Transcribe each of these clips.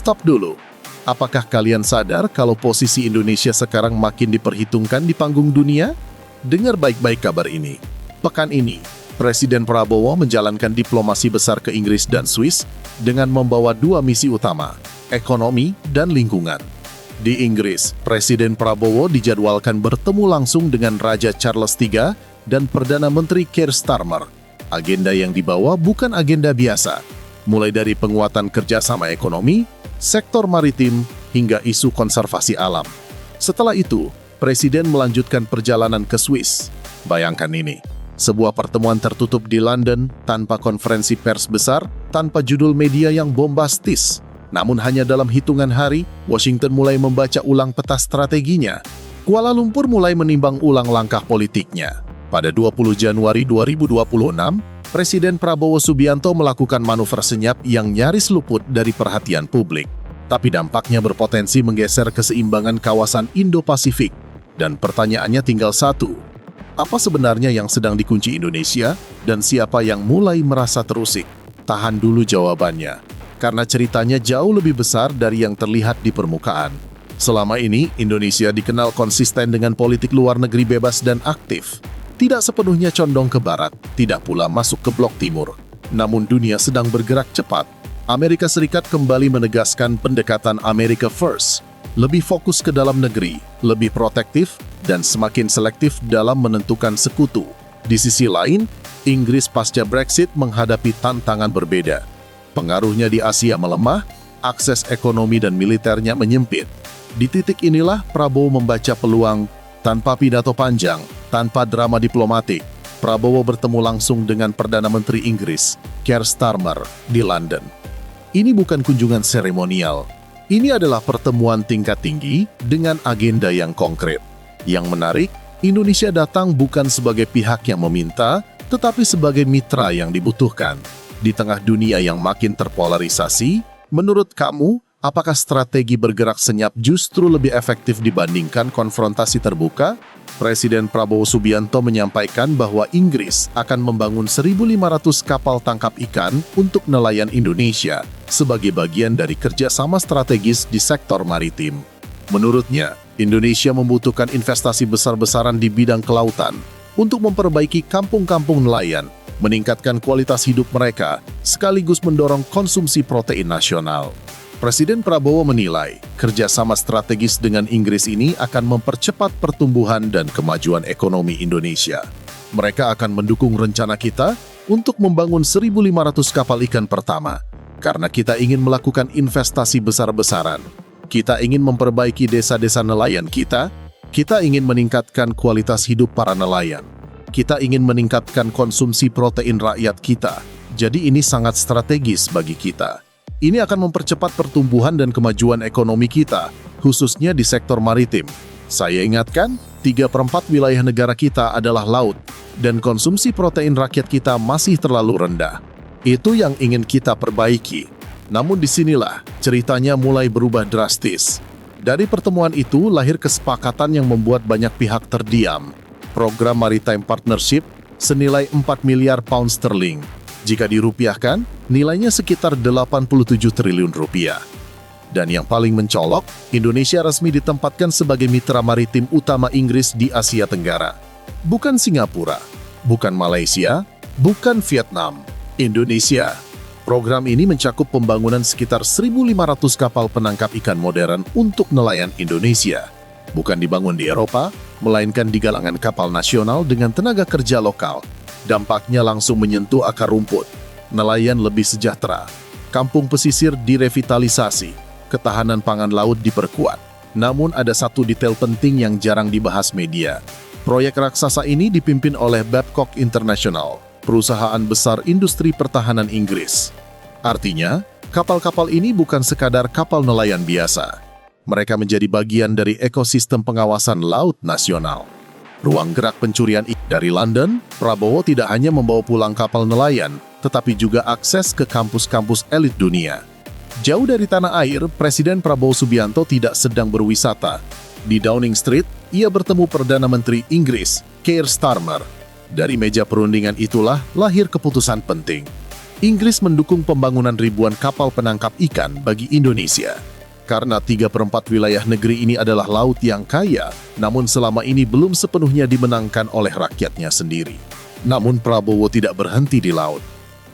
Stop dulu. Apakah kalian sadar kalau posisi Indonesia sekarang makin diperhitungkan di panggung dunia? Dengar baik-baik kabar ini. Pekan ini, Presiden Prabowo menjalankan diplomasi besar ke Inggris dan Swiss dengan membawa dua misi utama, ekonomi dan lingkungan. Di Inggris, Presiden Prabowo dijadwalkan bertemu langsung dengan Raja Charles III dan Perdana Menteri Keir Starmer. Agenda yang dibawa bukan agenda biasa, mulai dari penguatan kerjasama ekonomi, sektor maritim, hingga isu konservasi alam. Setelah itu, Presiden melanjutkan perjalanan ke Swiss. Bayangkan ini, sebuah pertemuan tertutup di London tanpa konferensi pers besar, tanpa judul media yang bombastis. Namun hanya dalam hitungan hari, Washington mulai membaca ulang peta strateginya. Kuala Lumpur mulai menimbang ulang langkah politiknya. Pada 20 Januari 2026, Presiden Prabowo Subianto melakukan manuver senyap yang nyaris luput dari perhatian publik. Tapi dampaknya berpotensi menggeser keseimbangan kawasan Indo-Pasifik. Dan pertanyaannya tinggal satu. Apa sebenarnya yang sedang dikunci Indonesia dan siapa yang mulai merasa terusik? Tahan dulu jawabannya, karena ceritanya jauh lebih besar dari yang terlihat di permukaan. Selama ini, Indonesia dikenal konsisten dengan politik luar negeri bebas dan aktif. Tidak sepenuhnya condong ke barat, tidak pula masuk ke blok timur. Namun dunia sedang bergerak cepat. Amerika Serikat kembali menegaskan pendekatan America First. Lebih fokus ke dalam negeri, lebih protektif, dan semakin selektif dalam menentukan sekutu. Di sisi lain, Inggris pasca Brexit menghadapi tantangan berbeda. Pengaruhnya di Asia melemah, akses ekonomi dan militernya menyempit. Di titik inilah Prabowo membaca peluang. Tanpa pidato panjang, tanpa drama diplomatik, Prabowo bertemu langsung dengan Perdana Menteri Inggris, Keir Starmer, di London. Ini bukan kunjungan seremonial. Ini adalah pertemuan tingkat tinggi dengan agenda yang konkret. Yang menarik, Indonesia datang bukan sebagai pihak yang meminta, tetapi sebagai mitra yang dibutuhkan. Di tengah dunia yang makin terpolarisasi, menurut kamu, apakah strategi bergerak senyap justru lebih efektif dibandingkan konfrontasi terbuka? Presiden Prabowo Subianto menyampaikan bahwa Inggris akan membangun 1.500 kapal tangkap ikan untuk nelayan Indonesia sebagai bagian dari kerjasama strategis di sektor maritim. Menurutnya, Indonesia membutuhkan investasi besar-besaran di bidang kelautan untuk memperbaiki kampung-kampung nelayan, meningkatkan kualitas hidup mereka, sekaligus mendorong konsumsi protein nasional. Presiden Prabowo menilai kerjasama strategis dengan Inggris ini akan mempercepat pertumbuhan dan kemajuan ekonomi Indonesia. Mereka akan mendukung rencana kita untuk membangun 1.500 kapal ikan pertama, karena kita ingin melakukan investasi besar-besaran. Kita ingin memperbaiki desa-desa nelayan kita ingin meningkatkan kualitas hidup para nelayan. Kita ingin meningkatkan konsumsi protein rakyat kita. Jadi ini sangat strategis bagi kita. Ini akan mempercepat pertumbuhan dan kemajuan ekonomi kita, khususnya di sektor maritim. Saya ingatkan, 3/4 wilayah negara kita adalah laut, dan konsumsi protein rakyat kita masih terlalu rendah. Itu yang ingin kita perbaiki. Namun disinilah ceritanya mulai berubah drastis. Dari pertemuan itu lahir kesepakatan yang membuat banyak pihak terdiam. Program Maritime Partnership senilai 4 miliar pound sterling. Jika dirupiahkan, nilainya sekitar 87 triliun rupiah. Dan yang paling mencolok, Indonesia resmi ditempatkan sebagai mitra maritim utama Inggris di Asia Tenggara. Bukan Singapura, bukan Malaysia, bukan Vietnam, Indonesia. Program ini mencakup pembangunan sekitar 1.500 kapal penangkap ikan modern untuk nelayan Indonesia. Bukan dibangun di Eropa, melainkan di galangan kapal nasional dengan tenaga kerja lokal. Dampaknya langsung menyentuh akar rumput. Nelayan lebih sejahtera. Kampung pesisir direvitalisasi. Ketahanan pangan laut diperkuat. Namun ada satu detail penting yang jarang dibahas media. Proyek raksasa ini dipimpin oleh Babcock International, perusahaan besar industri pertahanan Inggris. Artinya, kapal-kapal ini bukan sekadar kapal nelayan biasa. Mereka menjadi bagian dari ekosistem pengawasan laut nasional. Ruang gerak pencurian ikan dari London, Prabowo tidak hanya membawa pulang kapal nelayan, tetapi juga akses ke kampus-kampus elit dunia. Jauh dari tanah air, Presiden Prabowo Subianto tidak sedang berwisata. Di Downing Street, ia bertemu Perdana Menteri Inggris, Keir Starmer. Dari meja perundingan itulah lahir keputusan penting. Inggris mendukung pembangunan ribuan kapal penangkap ikan bagi Indonesia. Karena 3/4 wilayah negeri ini adalah laut yang kaya, namun selama ini belum sepenuhnya dimenangkan oleh rakyatnya sendiri. Namun Prabowo tidak berhenti di laut.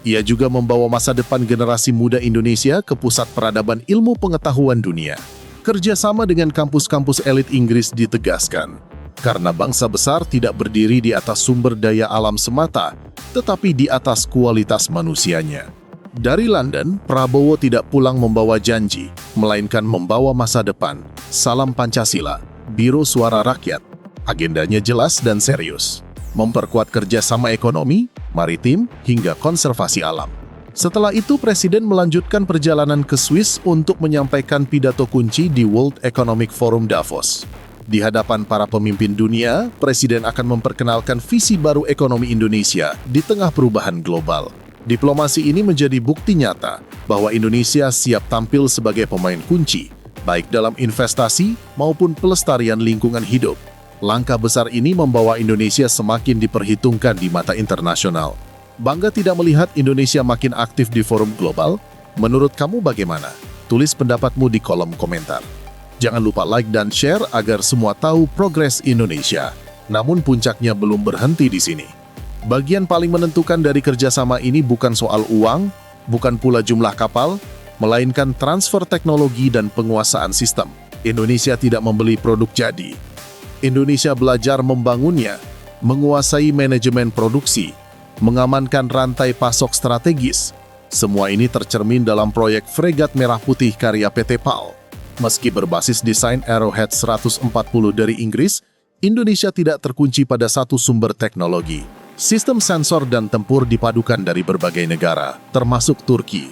Ia juga membawa masa depan generasi muda Indonesia ke pusat peradaban ilmu pengetahuan dunia. Kerjasama dengan kampus-kampus elit Inggris ditegaskan, karena bangsa besar tidak berdiri di atas sumber daya alam semata, tetapi di atas kualitas manusianya. Dari London, Prabowo tidak pulang membawa janji, melainkan membawa masa depan. Salam Pancasila, Biro Suara Rakyat. Agendanya jelas dan serius. Memperkuat kerjasama ekonomi, maritim, hingga konservasi alam. Setelah itu, Presiden melanjutkan perjalanan ke Swiss untuk menyampaikan pidato kunci di World Economic Forum Davos. Di hadapan para pemimpin dunia, Presiden akan memperkenalkan visi baru ekonomi Indonesia di tengah perubahan global. Diplomasi ini menjadi bukti nyata bahwa Indonesia siap tampil sebagai pemain kunci, baik dalam investasi maupun pelestarian lingkungan hidup. Langkah besar ini membawa Indonesia semakin diperhitungkan di mata internasional. Bangga tidak melihat Indonesia makin aktif di forum global? Menurut kamu bagaimana? Tulis pendapatmu di kolom komentar. Jangan lupa like dan share agar semua tahu progres Indonesia. Namun puncaknya belum berhenti di sini. Bagian paling menentukan dari kerjasama ini bukan soal uang, bukan pula jumlah kapal, melainkan transfer teknologi dan penguasaan sistem. Indonesia tidak membeli produk jadi. Indonesia belajar membangunnya, menguasai manajemen produksi, mengamankan rantai pasok strategis. Semua ini tercermin dalam proyek Fregat Merah Putih karya PT PAL. Meski berbasis desain Arrowhead 140 dari Inggris, Indonesia tidak terkunci pada satu sumber teknologi. Sistem sensor dan tempur dipadukan dari berbagai negara, termasuk Turki.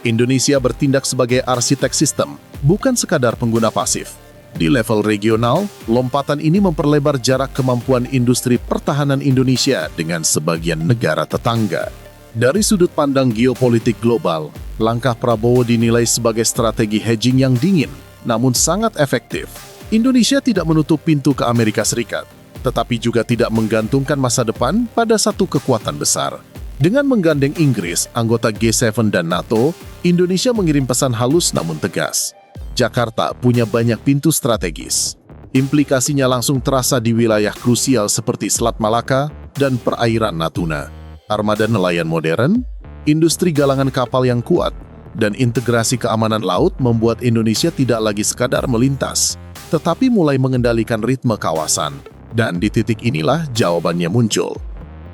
Indonesia bertindak sebagai arsitek sistem, bukan sekadar pengguna pasif. Di level regional, lompatan ini memperlebar jarak kemampuan industri pertahanan Indonesia dengan sebagian negara tetangga. Dari sudut pandang geopolitik global, langkah Prabowo dinilai sebagai strategi hedging yang dingin, namun sangat efektif. Indonesia tidak menutup pintu ke Amerika Serikat, tetapi juga tidak menggantungkan masa depan pada satu kekuatan besar. Dengan menggandeng Inggris, anggota G7 dan NATO, Indonesia mengirim pesan halus namun tegas. Jakarta punya banyak pintu strategis. Implikasinya langsung terasa di wilayah krusial seperti Selat Malaka dan perairan Natuna. Armada nelayan modern, industri galangan kapal yang kuat, dan integrasi keamanan laut membuat Indonesia tidak lagi sekadar melintas, tetapi mulai mengendalikan ritme kawasan. Dan di titik inilah jawabannya muncul.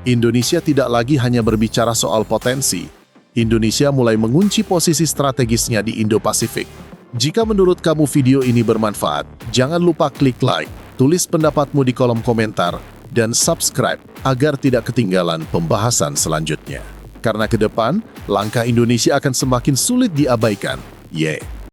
Indonesia tidak lagi hanya berbicara soal potensi. Indonesia mulai mengunci posisi strategisnya di Indo-Pasifik. Jika menurut kamu video ini bermanfaat, jangan lupa klik like, tulis pendapatmu di kolom komentar, dan subscribe agar tidak ketinggalan pembahasan selanjutnya. Karena ke depan, langkah Indonesia akan semakin sulit diabaikan.